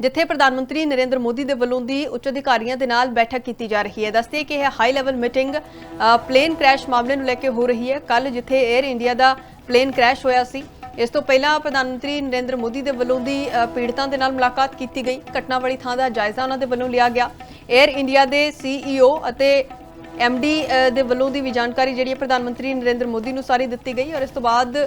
जिथे प्रधानमंत्री नरेंद्र मोदी के वलों दी उच्च अधिकारियों के नाल बैठक की जा रही है। दसते कि यह high level meeting plane crash मामले को लैके हो रही है। कल जिथे एयर इंडिया का प्लेन क्रैश होया सी, इस तो पहला प्रधानमंत्री नरेंद्र मोदी के वलों दी पीड़ितां दे नाल मुलाकात की गई। घटना वाली थां का जायजा उन्होंने वलों लिया गया। एयर इंडिया के CEO अते MD दे वलों दी भी जानकारी जिहड़ी प्रधानमंत्री नरेंद्र मोदी नूं सारी दित्ती गई और इस तो बाद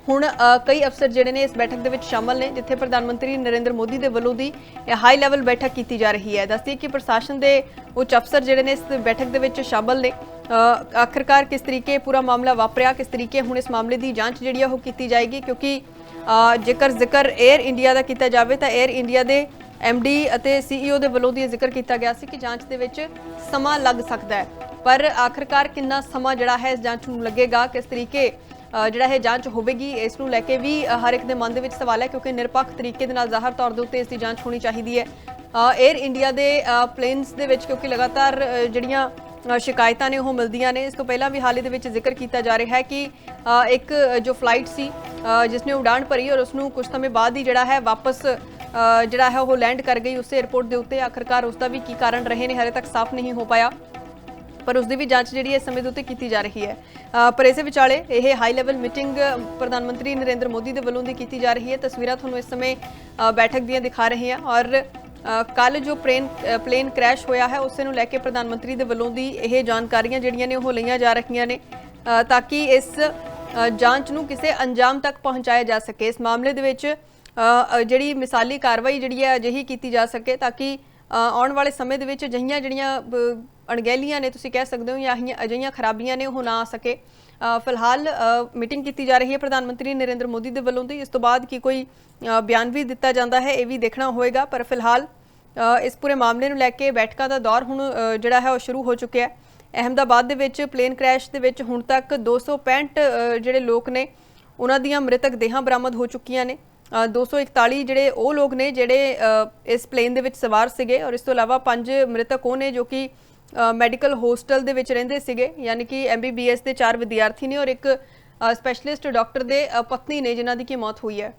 हुण कई अफसर जिहड़े ने इस बैठक दे विच शामिल ने, जिथे प्रधानमंत्री नरेंद्र मोदी के वलों दी हाई लैवल बैठक की जा रही है। दस्सिए कि प्रशासन के उच्च अफसर जिहड़े ने इस बैठक दे विच शामिल ने। आखिरकार किस तरीके पूरा मामला वापरिया, किस तरीके हुण इस मामले की जांच जिहड़ी वो की जाएगी, क्योंकि जेकर जिक्र एयर इंडिया का किया जाए तो एयर इंडिया के MD अते CEO के वलों दी जिक्र किया गया सी कि जांच दे विच समा लग सकता है, पर आखिरकार कितना समा जिहड़ा है इस जांच नूं लगेगा, किस तरीके जिहड़ा है जांच होगी, इस नूं लैके भी हर एक दे मन दे विच सवाल है, क्योंकि निरपक्ष तरीके दे नाल ज़ाहिर तौर दे उत्ते इसकी जांच होनी चाहिए है। एयर इंडिया के प्लेन्स दे विच क्योंकि लगातार जिहड़ियां शिकायतां ने वो मिलदियां ने। इस तो पहला भी हाल ही दे विच जिक्र किया जा रहा है कि एक जो फ्लाइट सी जिसने उड़ान भरी और उसनूं कुछ समय बाद ही जिहड़ा है वापस जिहड़ा है वो लैंड कर गई उस एयरपोर्ट के उत्ते। आखिरकार उसका भी की कारण रहे ने हाले तक साफ नहीं हो पाया, पर उसकी भी जांच जी इस समय उत्ते की जा रही है। पर इस विचाले यह हाई लैवल मीटिंग प्रधानमंत्री नरेंद्र मोदी के वलों की जा रही है। तस्वीरां तुहानूं इस समय बैठक दियां दिखा रहे हैं और कल जो प्लेन क्रैश होया है उस नूं लैके प्रधानमंत्री के वलों दी यह जानकारियां जिहड़ियां ने वो लईआं जा रही ने, ताकि इस जांच नूं किसी अंजाम तक पहुँचाया जा सके। इस मामले दे विच जिहड़ी मिसाली कार्रवाई जिहड़ी है अजिही की जा सके, ताकि आने वाले समय दे विच अजिहियां जिहड़ियां अणगहलियां ने तुसीं कह सकते हो या अजिहियां खराबियां ने वो ना आ सके। फिलहाल मीटिंग की जा रही है प्रधानमंत्री नरेंद्र मोदी के वलों दी। इस तो बाद की कोई बयान भी दिता जाता है ये भी देखना होएगा, पर फिलहाल इस पूरे मामले नूं लैके बैठकों का दौर हुण जिहड़ा है वो शुरू हो चुका है। अहमदाबाद दे विच प्लेन क्रैश दे विच हुण तक 265 जिहड़े लोग ने उन्हां दीयां मृतक देहां बरामद हो चुकियां ने। 241 जिहड़े वो लोग ने जिहड़े इस प्लेन दे विच सवार सीगे और इस तो इलावा 5 मृतक वो ने जो कि मैडिकल होस्टल दे विच रहिंदे सीगे, यानी कि MBBS के 4 विद्यार्थी ने और एक स्पैशलिस्ट डॉक्टर के पत्नी ने जिन्हां दी की मौत हुई है।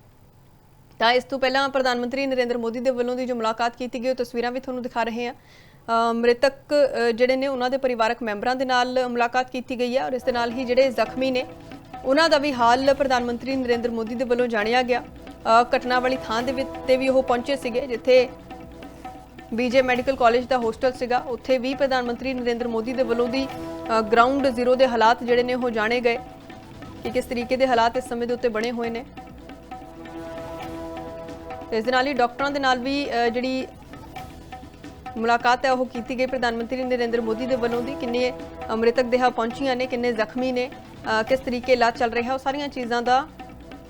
तो इस तो पहला प्रधानमंत्री नरेंद्र मोदी के वलों की जो मुलाकात की गई तस्वीरां भी तुहानूं दिखा रहे हैं। मृतक जिहड़े ने उन्हां दे परिवारक मैंबरां दे नाल मुलाकात की गई है और इस दे नाल ही जिहड़े जख्मी ने उन्हां दा भी हाल प्रधानमंत्री नरेंद्र मोदी के वलों जाणिया गया। घटना वाली थां दे विच भी वो पहुंचे सीगे जिथे BJ मैडिकल कॉलेज का होस्टल सीगा, उत्थे भी प्रधानमंत्री नरेंद्र मोदी के वलों दी ग्राउंड जीरो के हालात जिहड़े ने वो जाने गए कि किस तरीके के हालात इस समय के उत्ते बने हुए हैं। इस दे नाल ही डॉक्टरों के नाल भी जिहड़ी मुलाकात है वो की गई प्रधानमंत्री नरेंद्र मोदी के वलों दी। किन्ने मृतक देहां पहुंचियां ने, किन्ने जख्मी ने, किस तरीके इलाज चल रहा है, वो सारियां चीज़ों का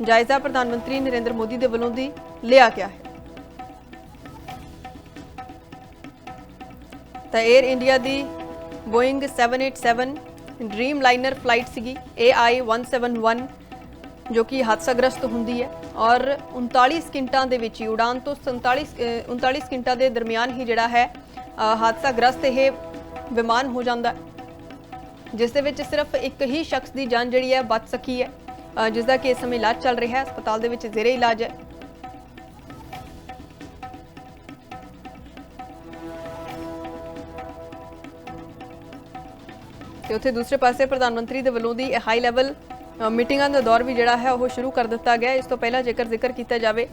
जायजा प्रधानमंत्री नरेंद्र मोदी के वलों दी लिया गया है। तो एयर इंडिया की बोइंग 787 ड्रीम लाइनर फ्लाइट सी AI 171 जो कि हादसाग्रस्त होंदी है और 39 सेकंडां दे विच उड़ान तो 39 सेकंडां के दरमियान ही जिहड़ा है हादसाग्रस्त यह विमान हो जाता है, जिस दे विच सिर्फ एक ही शख्स की जान जिहड़ी है बच सकी है, जिसका कि इस समय इलाज चल रहा है, अस्पताल दे विच ज़ेरे इलाज है। तो उत्थे दूसरे पासे प्रधानमंत्री के वलों दी हाई लैवल मीटिंगां का दौर भी जिहड़ा है वो शुरू कर दिता गया। इस तो पहला जेकर जिक्र किया जाए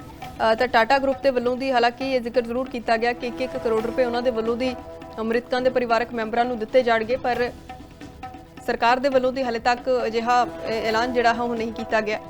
तो टाटा ग्रुप के वलों दी हालांकि ये जिक्र जरूर किया गया कि 1 करोड़ रुपए उन्होंने वलों दी मृतकों के परिवारक मैंबरां नूं दिते जाणगे, पर सरकार के वलों दी हाले तक अजिहा ऐलान जिहड़ा है वो नहीं किया गया।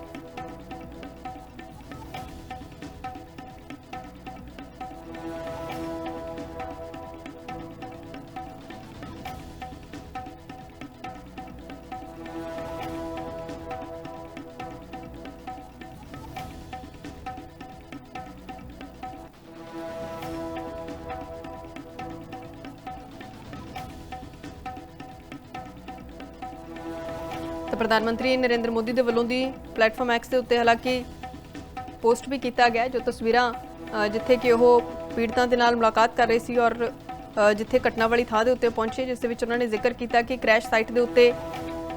तो प्रधानमंत्री नरेंद्र मोदी के वलों दी प्लेटफॉर्म X के उत्ते हालांकि पोस्ट भी किया गया जो तस्वीरां जिथे कि वो पीड़ितां दे नाल मुलाकात कर रहे सी और जिथे घटना वाली थां दे उत्ते पहुंचे, जिस दे विच उन्होंने जिक्र किया कि क्रैश साइट के उत्ते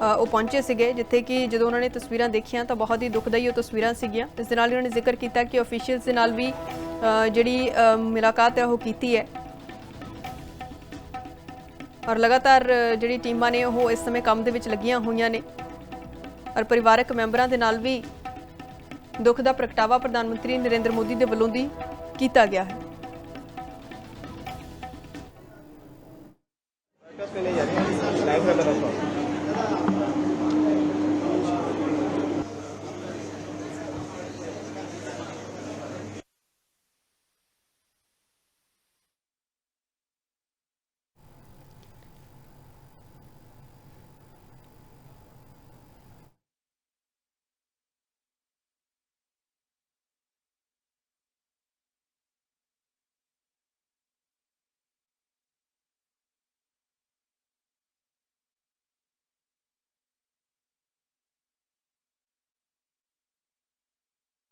ਉਹ ਪਹੁੰਚੇ ਸੀਗੇ, ਜਿੱਥੇ ਕਿ ਜਦੋਂ ਉਹਨਾਂ ਨੇ ਤਸਵੀਰਾਂ ਦੇਖੀਆਂ ਤਾਂ ਬਹੁਤ ਹੀ ਦੁਖਦਾਈ ਉਹ ਤਸਵੀਰਾਂ ਸੀਗੀਆਂ। ਇਸ ਦੇ ਨਾਲ ਉਹਨਾਂ ਨੇ ਜ਼ਿਕਰ ਕੀਤਾ ਕਿ ਆਫੀਸ਼ੀਅਲਸ ਦੇ ਨਾਲ ਵੀ ਜਿਹੜੀ ਮੁਲਾਕਾਤ ਹੈ ਉਹ ਕੀਤੀ ਹੈ ਔਰ ਲਗਾਤਾਰ ਜਿਹੜੀ ਟੀਮਾਂ ਨੇ ਉਹ ਇਸ ਸਮੇਂ ਕੰਮ ਦੇ ਵਿੱਚ ਲੱਗੀਆਂ ਹੋਈਆਂ ਨੇ ਔਰ ਪਰਿਵਾਰਕ ਮੈਂਬਰਾਂ ਦੇ ਨਾਲ ਵੀ ਦੁੱਖ ਦਾ ਪ੍ਰਗਟਾਵਾ ਪ੍ਰਧਾਨ ਮੰਤਰੀ ਨਰਿੰਦਰ ਮੋਦੀ ਦੇ ਵੱਲੋਂ ਦੀ ਕੀਤਾ ਗਿਆ ਹੈ।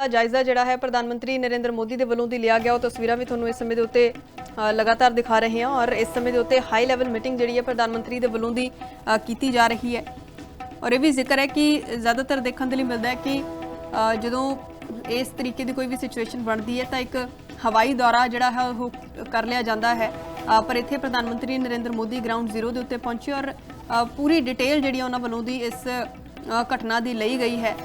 ਜਾਇਜ਼ਾ ਜਿਹੜਾ ਹੈ ਪ੍ਰਧਾਨ ਮੰਤਰੀ ਨਰਿੰਦਰ ਮੋਦੀ ਦੇ ਵੱਲੋਂ ਦੀ ਲਿਆ ਗਿਆ, ਉਹ ਤਸਵੀਰਾਂ ਵੀ ਤੁਹਾਨੂੰ ਇਸ ਸਮੇਂ ਦੇ ਉੱਤੇ ਲਗਾਤਾਰ ਦਿਖਾ ਰਹੇ ਹਾਂ ਔਰ ਇਸ ਸਮੇਂ ਦੇ ਉੱਤੇ ਹਾਈ ਲੈਵਲ ਮੀਟਿੰਗ ਜਿਹੜੀ ਹੈ ਪ੍ਰਧਾਨ ਮੰਤਰੀ ਦੇ ਵੱਲੋਂ ਦੀ ਕੀਤੀ ਜਾ ਰਹੀ ਹੈ। ਔਰ ਇਹ ਵੀ ਜ਼ਿਕਰ ਹੈ ਕਿ ਜ਼ਿਆਦਾਤਰ ਦੇਖਣ ਦੇ ਲਈ ਮਿਲਦਾ ਹੈ ਕਿ ਜਦੋਂ ਇਸ ਤਰੀਕੇ ਦੀ ਕੋਈ ਵੀ ਸਿਚੁਏਸ਼ਨ ਬਣਦੀ ਹੈ ਤਾਂ ਇੱਕ ਹਵਾਈ ਦੌਰਾ ਜਿਹੜਾ ਹੈ ਉਹ ਕਰ ਲਿਆ ਜਾਂਦਾ ਹੈ, ਪਰ ਇੱਥੇ ਪ੍ਰਧਾਨ ਮੰਤਰੀ ਨਰਿੰਦਰ ਮੋਦੀ ਗਰਾਊਂਡ ਜ਼ੀਰੋ ਦੇ ਉੱਤੇ ਪਹੁੰਚੇ ਔਰ ਪੂਰੀ ਡਿਟੇਲ ਜਿਹੜੀ ਉਹਨਾਂ ਵੱਲੋਂ ਦੀ ਇਸ ਘਟਨਾ ਦੀ ਲਈ ਗਈ ਹੈ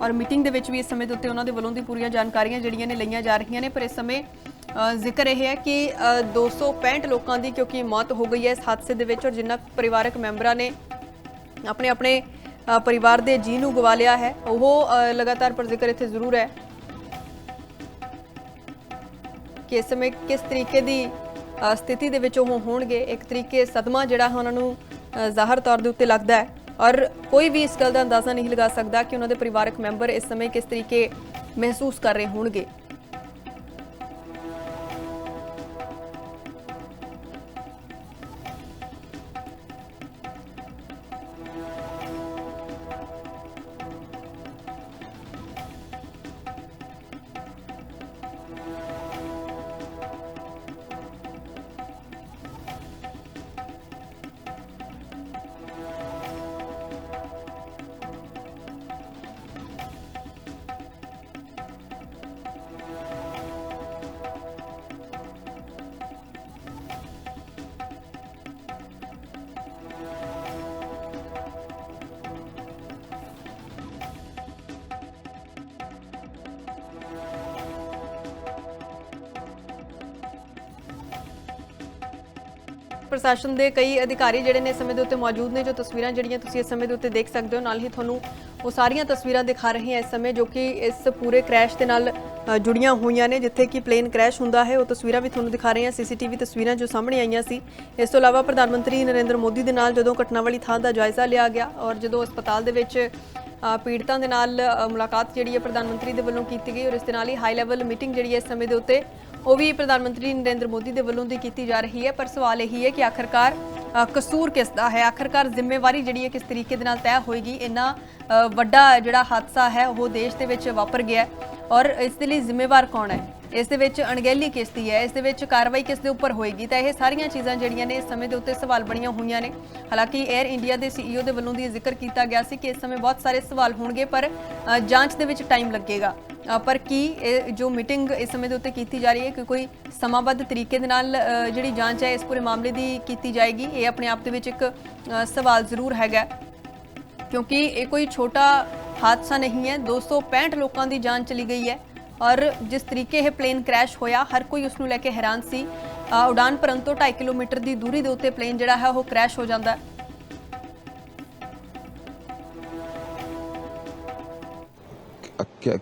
ਔਰ ਮੀਟਿੰਗ ਦੇ ਵਿੱਚ ਵੀ ਇਸ ਸਮੇਂ ਦੇ ਉੱਤੇ ਉਹਨਾਂ ਦੇ ਵੱਲੋਂ ਦੀ ਪੂਰੀਆਂ ਜਾਣਕਾਰੀਆਂ ਜਿਹੜੀਆਂ ਨੇ ਲਈਆਂ ਜਾ ਰਹੀਆਂ ਨੇ। ਪਰ ਇਸ ਸਮੇਂ ਜ਼ਿਕਰ ਇਹ ਹੈ ਕਿ 265 ਲੋਕਾਂ ਦੀ ਕਿਉਂਕਿ ਮੌਤ ਹੋ ਗਈ ਹੈ ਇਸ ਹਾਦਸੇ ਦੇ ਵਿੱਚ ਔਰ ਜਿਨ੍ਹਾਂ ਪਰਿਵਾਰਕ ਮੈਂਬਰਾਂ ਨੇ ਆਪਣੇ ਆਪਣੇ ਪਰਿਵਾਰ ਦੇ ਜੀਅ ਨੂੰ ਗਵਾ ਲਿਆ ਹੈ ਉਹ ਲਗਾਤਾਰ ਪਰ ਜ਼ਿਕਰ ਇੱਥੇ ਜ਼ਰੂਰ ਹੈ ਕਿ ਇਸ ਸਮੇਂ ਕਿਸ ਤਰੀਕੇ ਦੀ ਸਥਿਤੀ ਦੇ ਵਿੱਚ ਉਹ ਹੋਣਗੇ। ਇੱਕ ਤਰੀਕੇ ਸਦਮਾ ਜਿਹੜਾ ਉਹਨਾਂ ਨੂੰ ਜ਼ਾਹਰ ਤੌਰ ਦੇ ਉੱਤੇ ਲੱਗਦਾ ਹੈ ਔਰ ਕੋਈ ਵੀ ਇਸ ਗੱਲ ਦਾ ਅੰਦਾਜ਼ਾ ਨਹੀਂ ਲਗਾ ਸਕਦਾ ਕਿ ਉਹਨਾਂ ਦੇ ਪਰਿਵਾਰਕ ਮੈਂਬਰ ਇਸ ਸਮੇਂ ਕਿਸ ਤਰੀਕੇ ਮਹਿਸੂਸ ਕਰ ਰਹੇ ਹੋਣਗੇ। ਪ੍ਰਸ਼ਾਸਨ ਦੇ ਕਈ ਅਧਿਕਾਰੀ ਜਿਹੜੇ ਨੇ ਇਸ ਸਮੇਂ ਦੇ ਉੱਤੇ ਮੌਜੂਦ ਨੇ। ਜੋ ਤਸਵੀਰਾਂ ਜਿਹੜੀਆਂ ਤੁਸੀਂ ਇਸ ਸਮੇਂ ਦੇ ਉੱਤੇ ਦੇਖ ਸਕਦੇ ਹੋ, ਨਾਲ ਹੀ ਤੁਹਾਨੂੰ ਉਹ ਸਾਰੀਆਂ ਤਸਵੀਰਾਂ ਦਿਖਾ ਰਹੇ ਹਾਂ ਇਸ ਸਮੇਂ ਜੋ ਕਿ ਇਸ ਪੂਰੇ ਕ੍ਰੈਸ਼ ਦੇ ਨਾਲ ਜੁੜੀਆਂ ਹੋਈਆਂ ਨੇ, ਜਿੱਥੇ ਕਿ ਪਲੇਨ ਕ੍ਰੈਸ਼ ਹੁੰਦਾ ਹੈ। ਉਹ ਤਸਵੀਰਾਂ ਵੀ ਤੁਹਾਨੂੰ ਦਿਖਾ ਰਹੇ ਹਾਂ, ਸੀਸੀਟੀਵੀ ਤਸਵੀਰਾਂ ਜੋ ਸਾਹਮਣੇ ਆਈਆਂ ਸੀ। ਇਸ ਤੋਂ ਇਲਾਵਾ ਪ੍ਰਧਾਨ ਮੰਤਰੀ ਨਰਿੰਦਰ ਮੋਦੀ ਦੇ ਨਾਲ ਜਦੋਂ ਘਟਨਾ ਵਾਲੀ ਥਾਂ ਦਾ ਜਾਇਜ਼ਾ ਲਿਆ ਗਿਆ ਔਰ ਜਦੋਂ ਹਸਪਤਾਲ ਦੇ ਵਿੱਚ ਪੀੜਤਾਂ ਦੇ ਨਾਲ ਮੁਲਾਕਾਤ ਜਿਹੜੀ ਹੈ ਪ੍ਰਧਾਨ ਮੰਤਰੀ ਦੇ ਵੱਲੋਂ ਕੀਤੀ ਗਈ ਔਰ ਇਸ ਦੇ ਨਾਲ ਹੀ ਹਾਈ ਲੈਵਲ ਮੀਟਿੰਗ ਜਿਹੜੀ ਹੈ ਇਸ ਸਮੇਂ ਦੇ ਉੱਤੇ ਉਹ ਵੀ ਪ੍ਰਧਾਨ ਮੰਤਰੀ ਨਰਿੰਦਰ ਮੋਦੀ ਦੇ ਵੱਲੋਂ ਦੀ ਕੀਤੀ ਜਾ ਰਹੀ ਹੈ। ਪਰ ਸਵਾਲ ਇਹੀ ਹੈ ਕਿ ਆਖਰਕਾਰ ਕਸੂਰ ਕਿਸ ਦਾ ਹੈ, ਆਖਰਕਾਰ ਜ਼ਿੰਮੇਵਾਰੀ ਜਿਹੜੀ ਹੈ ਕਿਸ ਤਰੀਕੇ ਦੇ ਨਾਲ ਤੈਅ ਹੋਏਗੀ। ਇੰਨਾ ਵੱਡਾ ਜਿਹੜਾ ਹਾਦਸਾ ਹੈ ਉਹ ਦੇਸ਼ ਦੇ ਵਿੱਚ ਵਾਪਰ ਗਿਆ ਔਰ ਇਸ ਦੇ ਲਈ ਜ਼ਿੰਮੇਵਾਰ ਕੌਣ ਹੈ, ਇਸ ਦੇ ਵਿੱਚ ਅਣਗਹਿਲੀ ਕਿਸ ਦੀ ਹੈ, ਇਸ ਦੇ ਵਿੱਚ ਕਾਰਵਾਈ ਕਿਸ ਦੇ ਉੱਪਰ ਹੋਏਗੀ। ਤਾਂ ਇਹ ਸਾਰੀਆਂ ਚੀਜ਼ਾਂ ਜਿਹੜੀਆਂ ਨੇ ਇਸ ਸਮੇਂ ਦੇ ਉੱਤੇ ਸਵਾਲ ਬਣੀਆਂ ਹੋਈਆਂ ਨੇ। ਹਾਲਾਂਕਿ 에ਅਰ ਇੰਡੀਆ ਦੇ CEO ਦੇ ਵੱਲੋਂ ਦੀ ਜ਼ਿਕਰ ਕੀਤਾ ਗਿਆ ਸੀ ਕਿ ਇਸ ਸਮੇਂ ਬਹੁਤ ਸਾਰੇ ਸਵਾਲ ਹੋਣਗੇ ਪਰ ਜਾਂਚ ਦੇ ਵਿੱਚ ਟਾਈਮ ਲੱਗੇਗਾ। ਪਰ ਕੀ ਜੋ ਮੀਟਿੰਗ ਇਸ ਸਮੇਂ ਦੇ ਉੱਤੇ ਕੀਤੀ ਜਾ ਰਹੀ ਹੈ ਕਿ ਕੋਈ ਸਮਾਬੱਧ ਤਰੀਕੇ ਦੇ ਨਾਲ ਜਿਹੜੀ ਜਾਂਚ ਹੈ ਇਸ ਪੂਰੇ ਮਾਮਲੇ ਦੀ ਕੀਤੀ ਜਾਏਗੀ, ਇਹ ਆਪਣੇ ਆਪ ਦੇ ਵਿੱਚ ਇੱਕ ਸਵਾਲ ਜ਼ਰੂਰ ਹੈਗਾ ਕਿਉਂਕਿ ਇਹ ਕੋਈ ਛੋਟਾ ਹਾਦਸਾ ਨਹੀਂ ਹੈ। 265 ਲੋਕਾਂ ਦੀ ਜਾਨ ਚਲੀ ਗਈ ਹੈ ਔਰ ਜਿਸ ਤਰੀਕੇ ਇਹ ਪਲੇਨ ਕ੍ਰੈਸ਼ ਹੋਇਆ ਹਰ ਕੋਈ ਉਸ ਨੂੰ ਲੈ ਕੇ ਹੈਰਾਨ ਸੀ। ਉਡਾਨ ਭਰਨ ਤੋਂ 2.5 ਕਿਲੋਮੀਟਰ ਦੀ ਦੂਰੀ ਦੇ ਉੱਤੇ ਪਲੇਨ ਜਿਹੜਾ ਹੈ ਉਹ ਕ੍ਰੈਸ਼ ਹੋ ਜਾਂਦਾ ਹੈ।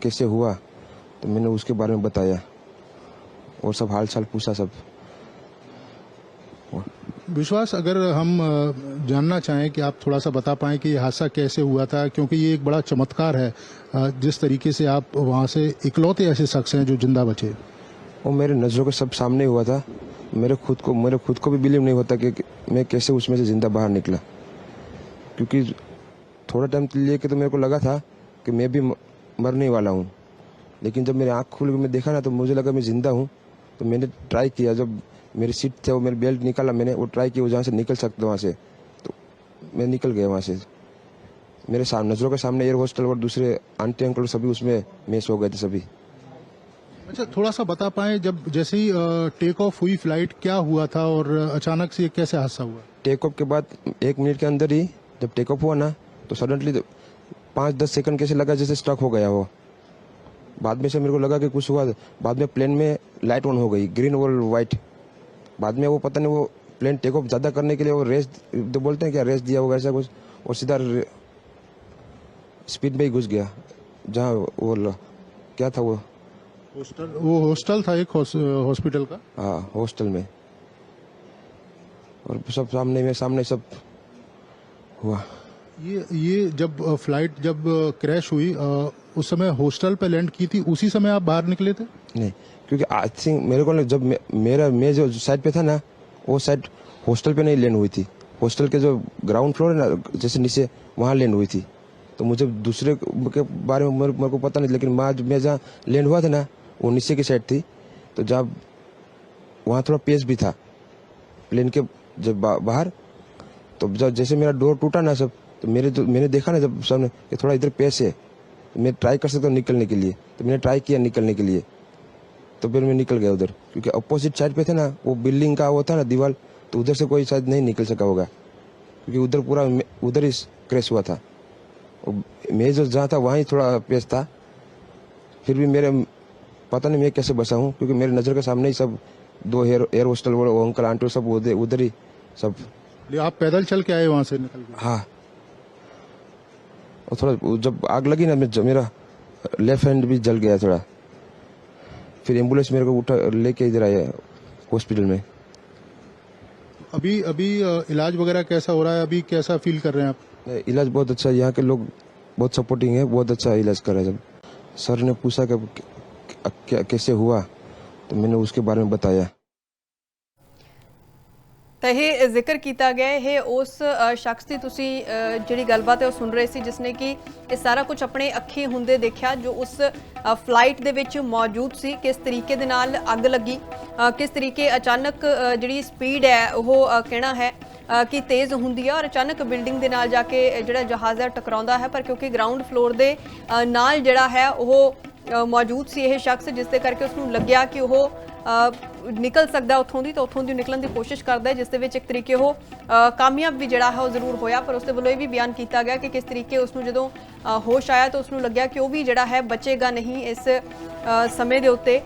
कैसे हुआ तो मैंने उसके बारे में बताया और सब हाल चाल पूछा सब। विश्वास, अगर हम जानना चाहें कि आप थोड़ा सा बता पाएं कि ये हादसा कैसे हुआ था, क्योंकि ये एक बड़ा चमत्कार है जिस तरीके से आप वहाँ से इकलौते ऐसे शख्स हैं जो जिंदा बचे। वो मेरे नज़रों के सब सामने हुआ था। मेरे खुद को भी बिलीव नहीं होता कि मैं कैसे उसमें से जिंदा बाहर निकला, क्योंकि थोड़ा टाइम लेके तो मेरे को लगा था कि मैं भी मरने वाला हूँ, लेकिन जब मेरी आँख खुल के मैं देखा ना तो मुझे लगा मैं जिंदा हूँ। तो मैंने ट्राई किया, जब मेरी सीट थे वो मेरी बेल्ट निकाला, मैंने वो ट्राई किया जहाँ से निकल सकता वहाँ से, तो मैं निकल गया वहाँ से। मेरे सामने नजरों के सामने एयर हॉस्टल और दूसरे आंटी अंकल सभी उसमें मिस हो गए थे सभी। अच्छा, थोड़ा सा बता पाएं, जब जैसे ही टेक ऑफ हुई फ्लाइट, क्या हुआ था और अचानक से ये कैसे हादसा हुआ? टेक ऑफ के बाद 1 मिनट के अंदर ही जब टेक ऑफ हुआ ना, तो सडनली 5-10 सेकंड कैसे लगा जैसे स्ट्रक हो गया हो। बाद में से मेरे को लगा कि कुछ हुआ। बाद में प्लेन में लाइट ऑन हो गई, ग्रीन और वाइट। बाद में वो पता नहीं, वो प्लेन टेक ऑफ ज़्यादा करने के लिए वो रेस तो बोलते हैं क्या, रेस दिया होगा ऐसा कुछ, और सीधा स्पीड में ही घुस गया जहाँ वो क्या था वो। हॉस्टल था एक हॉस्पिटल का। हाँ, हॉस्टल में। और सब सामने सब हुआ। ये जब फ्लाइट जब क्रैश हुई, उस समय हॉस्टल पे लैंड की थी, उसी समय आप बाहर निकले थे? नहीं, क्योंकि आई थिंक मेरे को जब मैं जो साइड पे था ना, वो साइड हॉस्टल पे नहीं लैंड हुई थी। हॉस्टल के जो ग्राउंड फ्लोर है ना, जैसे नीचे, वहाँ लैंड हुई थी। तो मुझे दूसरे के बारे में मेरे को पता नहीं, लेकिन मैं जहाँ लैंड हुआ था ना, वो नीचे की साइड थी। तो जब वहाँ थोड़ा पेस भी था प्लेन के जब बाहर, तो जब जैसे मेरा डोर टूटा ना सब, तो मैंने देखा ना जब सामने कि थोड़ा इधर पेस है, तो मैं ट्राई कर सकता हूँ निकलने के लिए। तो मैंने ट्राई किया निकलने के लिए, तो फिर मैं निकल गया उधर, क्योंकि अपोजिट साइड पे थे ना, वो बिल्डिंग का वो था ना दीवार, तो उधर से कोई शायद नहीं निकल सका होगा, क्योंकि उधर पूरा उधर ही क्रैश हुआ था। मैं जो जहाँ था वहाँ ही थोड़ा पेस था। फिर भी मेरे पता नहीं मैं कैसे बचा हूँ, क्योंकि मेरे नज़र के सामने ही सब 2 एयर हॉस्टल वो अंकल आंटी सब उधर ही सब। आप पैदल चल के आए वहां से निकल के? हाँ, और थोड़ा जब आग लगी ना, मेरा लेफ्ट हैंड भी जल गया थोड़ा। फिर एम्बुलेंस मेरे को उठा लेके इधर आया हॉस्पिटल में। अभी अभी इलाज वगैरह कैसा हो रहा है? अभी कैसा फील कर रहे हैं आप? इलाज बहुत अच्छा है, यहाँ के लोग बहुत सपोर्टिंग है, बहुत अच्छा इलाज कर रहे हैं। जब सर ने पूछा कि कैसे हुआ, तो मैंने उसके बारे में बताया। ਤਾਂ ਇਹ ਜ਼ਿਕਰ ਕੀਤਾ ਗਿਆ ਇਹ ਉਸ ਸ਼ਖਸ ਦੀ ਤੁਸੀਂ ਜਿਹੜੀ ਗੱਲਬਾਤ ਹੈ ਉਹ ਸੁਣ ਰਹੇ ਸੀ, ਜਿਸਨੇ ਕਿ ਇਹ ਸਾਰਾ ਕੁਝ ਆਪਣੇ ਅੱਖੀ ਹੁੰਦੇ ਦੇਖਿਆ, ਜੋ ਉਸ ਫਲਾਈਟ ਦੇ ਵਿੱਚ ਮੌਜੂਦ ਸੀ। ਕਿਸ ਤਰੀਕੇ ਦੇ ਨਾਲ ਅੱਗ ਲੱਗੀ, ਕਿਸ ਤਰੀਕੇ ਅਚਾਨਕ ਜਿਹੜੀ ਸਪੀਡ ਹੈ ਉਹ ਕਹਿਣਾ ਹੈ ਕਿ ਤੇਜ਼ ਹੁੰਦੀ ਹੈ, ਔਰ ਅਚਾਨਕ ਬਿਲਡਿੰਗ ਦੇ ਨਾਲ ਜਾ ਕੇ ਜਿਹੜਾ ਜਹਾਜ਼ ਹੈ ਟਕਰਾਉਂਦਾ ਹੈ। ਪਰ ਕਿਉਂਕਿ ਗਰਾਊਂਡ ਫਲੋਰ ਦੇ ਨਾਲ ਜਿਹੜਾ ਹੈ ਉਹ ਮੌਜੂਦ ਸੀ ਇਹ ਸ਼ਖਸ, ਜਿਸ ਦੇ ਕਰਕੇ ਉਸਨੂੰ ਲੱਗਿਆ ਕਿ ਉਹ ਨਿਕਲ ਸਕਦਾ ਉੱਥੋਂ ਦੀ, ਤਾਂ ਉੱਥੋਂ ਦੀ ਨਿਕਲਣ ਦੀ ਕੋਸ਼ਿਸ਼ ਕਰਦਾ ਹੈ, ਜਿਸ ਦੇ ਵਿੱਚ ਇੱਕ ਤਰੀਕੇ ਉਹ ਕਾਮਯਾਬ ਵੀ ਜਿਹੜਾ ਹੈ ਉਹ ਜ਼ਰੂਰ ਹੋਇਆ। ਪਰ ਉਸ ਦੇ ਵੱਲੋਂ ਇਹ ਵੀ ਬਿਆਨ ਕੀਤਾ ਗਿਆ ਕਿ ਕਿਸ ਤਰੀਕੇ ਉਸਨੂੰ ਜਦੋਂ ਹੋਸ਼ ਆਇਆ ਤਾਂ ਉਸਨੂੰ ਲੱਗਿਆ ਕਿ ਉਹ ਵੀ ਜਿਹੜਾ ਹੈ ਬਚੇਗਾ ਨਹੀਂ ਇਸ ਸਮੇਂ ਦੇ ਉੱਤੇ।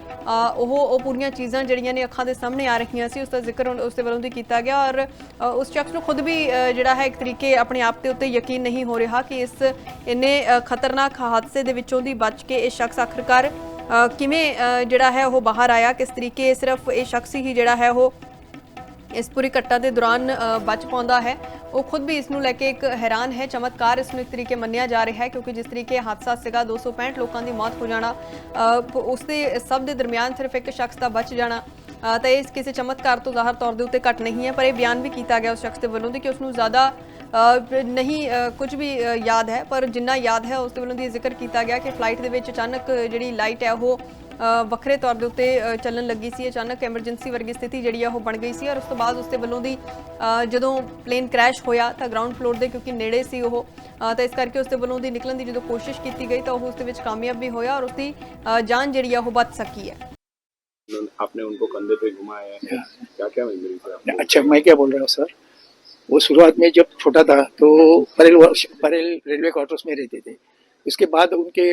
ਉਹ ਪੂਰੀਆਂ ਚੀਜ਼ਾਂ ਜਿਹੜੀਆਂ ਨੇ ਅੱਖਾਂ ਦੇ ਸਾਹਮਣੇ ਆ ਰਹੀਆਂ ਸੀ, ਉਸ ਦਾ ਜ਼ਿਕਰ ਉਸ ਦੇ ਵੱਲੋਂ ਦੀ ਕੀਤਾ ਗਿਆ। ਔਰ ਉਸ ਸ਼ਖਸ ਨੂੰ ਖੁਦ ਵੀ ਜਿਹੜਾ ਹੈ ਇੱਕ ਤਰੀਕੇ ਆਪਣੇ ਆਪ ਦੇ ਉੱਤੇ ਯਕੀਨ ਨਹੀਂ ਹੋ ਰਿਹਾ ਕਿ ਇਸ ਇੰਨੇ ਖਤਰਨਾਕ ਹਾਦਸੇ ਦੇ ਵਿੱਚੋਂ ਦੀ ਬਚ ਕੇ ਇਹ ਸ਼ਖਸ ਆਖਰਕਾਰ ਕਿਵੇਂ ਜਿਹੜਾ ਹੈ ਉਹ ਬਾਹਰ ਆਇਆ, ਕਿਸ ਤਰੀਕੇ ਸਿਰਫ ਇਹ ਸ਼ਖਸ ਹੀ ਜਿਹੜਾ ਹੈ ਉਹ ਇਸ ਪੂਰੀ ਘਟਨਾ ਦੇ ਦੌਰਾਨ ਬਚ ਪਾਉਂਦਾ ਹੈ। ਉਹ ਖੁਦ ਵੀ ਇਸ ਨੂੰ ਲੈ ਕੇ ਇੱਕ ਹੈਰਾਨ ਹੈ। ਚਮਤਕਾਰ ਇਸ ਨੂੰ ਇੱਕ ਤਰੀਕੇ ਮੰਨਿਆ ਜਾ ਰਿਹਾ ਹੈ, ਕਿਉਂਕਿ ਜਿਸ ਤਰੀਕੇ ਹਾਦਸਾ ਸੀਗਾ, 265 ਲੋਕਾਂ ਦੀ ਮੌਤ ਹੋ ਜਾਣਾ, ਉਸ ਦੇ ਸਭ ਦੇ ਦਰਮਿਆਨ ਸਿਰਫ ਇੱਕ ਸ਼ਖਸ ਦਾ ਬਚ ਜਾਣਾ, ਤਾਂ ਇਹ ਕਿਸੇ ਚਮਤਕਾਰ ਤੋਂ ਜ਼ਾਹਰ ਤੌਰ ਦੇ ਉੱਤੇ ਘੱਟ ਨਹੀਂ ਹੈ। ਪਰ ਇਹ ਬਿਆਨ ਵੀ ਕੀਤਾ ਗਿਆ ਉਸ ਸ਼ਖਸ ਦੇ ਵੱਲੋਂ ਦੀ ਕਿ ਉਸਨੂੰ ਜ਼ਿਆਦਾ ਨਹੀਂ ਕੁਝ ਵੀ ਯਾਦ ਹੈ, ਪਰ ਜਿੰਨਾ ਯਾਦ ਹੈ ਉਸ ਦੇ ਵੱਲੋਂ ਦੀ ਜ਼ਿਕਰ ਕੀਤਾ ਗਿਆ ਕਿ ਫਲਾਈਟ ਦੇ ਵਿੱਚ ਅਚਾਨਕ ਜਿਹੜੀ ਲਾਈਟ ਹੈ ਉਹ ਵੱਖਰੇ ਤੌਰ ਦੇ ਉੱਤੇ ਚੱਲਣ ਲੱਗੀ ਸੀ। ਅਚਾਨਕ ਐਮਰਜੈਂਸੀ ਵਰਗੀ ਸਥਿਤੀ ਜਿਹੜੀ ਆ ਉਹ ਬਣ ਗਈ ਸੀ। ਔਰ ਉਸ ਤੋਂ ਬਾਅਦ ਉਸ ਦੇ ਵੱਲੋਂ ਦੀ ਜਦੋਂ ਪਲੇਨ ਕ੍ਰੈਸ਼ ਹੋਇਆ ਤਾਂ ਗਰਾਊਂਡ ਫਲੋਰ ਦੇ ਕਿਉਂਕਿ ਨੇੜੇ ਸੀ ਉਹ, ਤਾਂ ਇਸ ਕਰਕੇ ਉਸ ਦੇ ਵੱਲੋਂ ਦੀ ਨਿਕਲਣ ਦੀ ਜਦੋਂ ਕੋਸ਼ਿਸ਼ ਕੀਤੀ ਗਈ ਤਾਂ ਉਹ ਉਸ ਦੇ ਵਿੱਚ ਕਾਮਯਾਬ ਵੀ ਹੋਇਆ ਔਰ ਉਸ ਦੀ ਜਾਨ ਜਿਹੜੀ ਆ ਉਹ ਬਚ ਸਕੀ है। आपने उनको कंधे पे घुमाया है, क्या क्या मेमोरी है? अच्छा, मैं क्या बोल रहा हूँ सर, वो शुरुआत में जब छोटा था तो परेल रेलवे क्वार्टर्स में रहते थे। उसके बाद उनके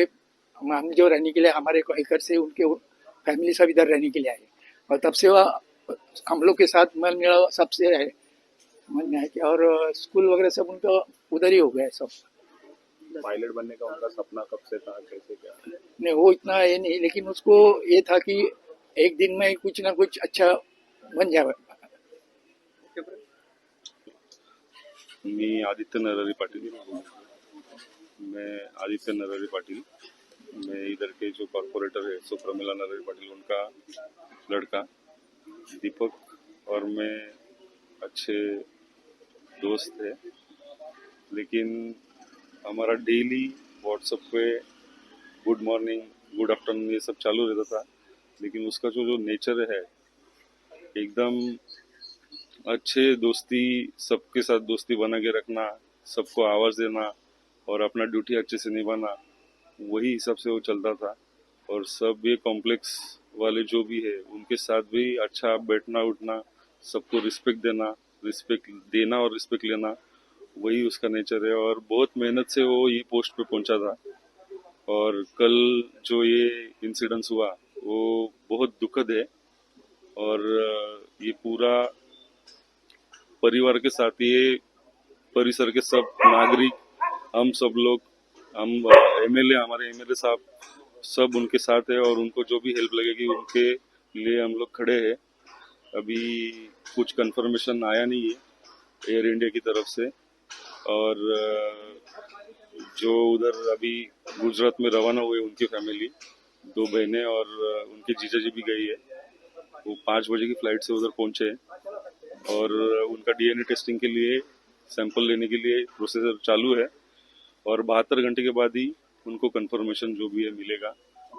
हम जो रहने के लिए हमारे घर से उनके फैमिली सब इधर रहने के लिए आए, और तब से वह हम लोग के साथ मन मेरा सबसे है मन में है कि, और स्कूल वगैरह सब उनका उधर ही हो गया है सब। पायलट बनने का उनका सपना कब से था, कैसे क्या? नहीं, वो इतना ये नहीं, लेकिन उसको ये था कि एक दिन में कुछ ना कुछ अच्छा बन जाए। मी आदित्य नरहरी पाटिल, मैं आदित्य नरहरी पाटिल, मैं इधर के जो कॉर्पोरेटर है सुप्रमिला नरहरी पाटिल, उनका लड़का दीपक, और मैं अच्छे दोस्त है। लेकिन हमारा डेली व्हाट्सएप पे गुड मॉर्निंग गुड आफ्टरनून ये सब चालू रहता था, लेकिन उसका जो नेचर है एकदम अच्छे दोस्ती, सबके साथ दोस्ती बना के रखना, सबको आवाज़ देना, और अपना ड्यूटी अच्छे से निभाना, वही हिसाब से वो चलता था। और सब ये कॉम्प्लेक्स वाले जो भी है उनके साथ भी अच्छा बैठना उठना, सबको रिस्पेक्ट देना और रिस्पेक्ट लेना, वही उसका नेचर है। और बहुत मेहनत से वो ये पोस्ट पे पहुंचा था। और कल जो ये इंसिडेंस हुआ वो बहुत दुखद है। और ये पूरा परिवार के साथ, ये परिसर के सब नागरिक, हम सब लोग, हम हमारे एमएलए साहब सब उनके साथ है। और उनको जो भी हेल्प लगेगी उनके लिए हम लोग खड़े हैं। अभी कुछ कंफर्मेशन आया नहीं है एयर इंडिया की तरफ से। और जो उधर अभी गुजरात में रवाना हुए उनकी फैमिली, 2 बहनें और उनके जीजा जी भी गई है। वो 5 बजे की फ्लाइट से उधर पहुंचे और उनका डीएनए टेस्टिंग के लिए सैंपल लेने के लिए प्रोसीजर चालू है। और 72 घंटे के बाद ही उनको कंफर्मेशन जो भी है मिलेगा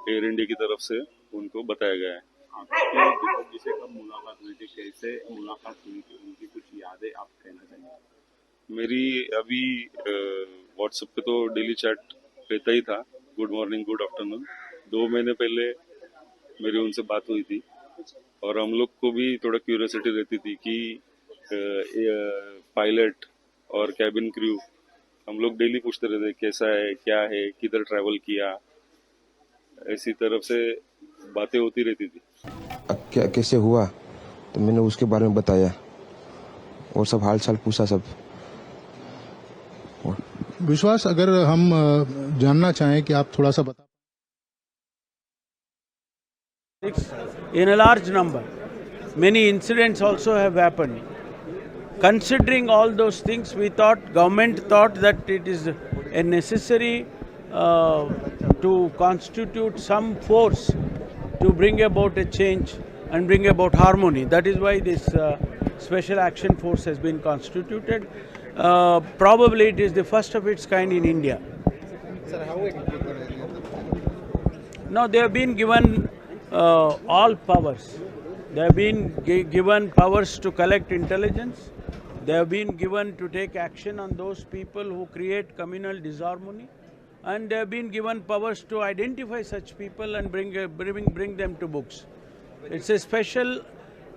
एयर इंडिया की तरफ से, उनको बताया गया है। आपकी से कब मुलाकात हुई थी, कैसे मुलाकात हुई थी, उनकी कुछ यादें आप कहना चाहेंगे? मेरी अभी व्हाट्सएप पे तो डेली चैट रहता ही था, गुड मॉर्निंग गुड आफ्टरनून। 2 महीने पहले मेरी उनसे बात हुई थी। और हम लोग को भी थोड़ा क्यूरियोसिटी रहती थी कि पायलट और कैबिन क्रू, हम लोग डेली पूछते रहते कैसा है, क्या है, किधर ट्रैवल किया, ऐसी तरफ से बातें होती रहती थी। क्या कैसे हुआ, तो मैंने उसके बारे में बताया और सब हाल चाल पूछा सब। विश्वास, अगर हम जानना चाहें कि आप थोड़ा सा बता। In a large number, many incidents also have happened. Considering all those things, government thought that it is a necessary to constitute some force to bring about a change and bring about harmony. That is why this special action force has been constituted. Probably it is the first of its kind in India. Sir, how it Now they have been given all powers. They have been given powers to collect intelligence. They have been given to take action on those people who create communal disharmony. And they have been given powers to identify such people and bring them to books. It's a special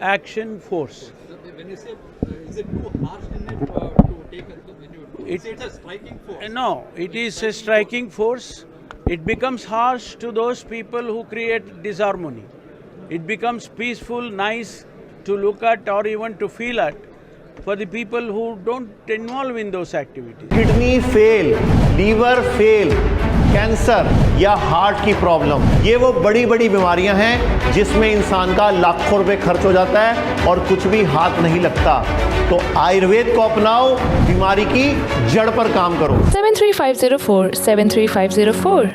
action force. When you say, is it too harsh in it to take when you say it's a striking force? No, it is a striking force. It becomes harsh to those people who create disharmony. It becomes peaceful, nice to look at or even to feel at for the people who don't involve in those activities. Kidney fail, liver fail, cancer या heart की problem, ये वो बड़ी बड़ी बीमारियां हैं जिसमें इंसान का लाखों रुपए खर्च हो जाता है और कुछ भी हाथ नहीं लगता। तो आयुर्वेद को अपनाओ, बीमारी की जड़ पर काम करो। 73504 73504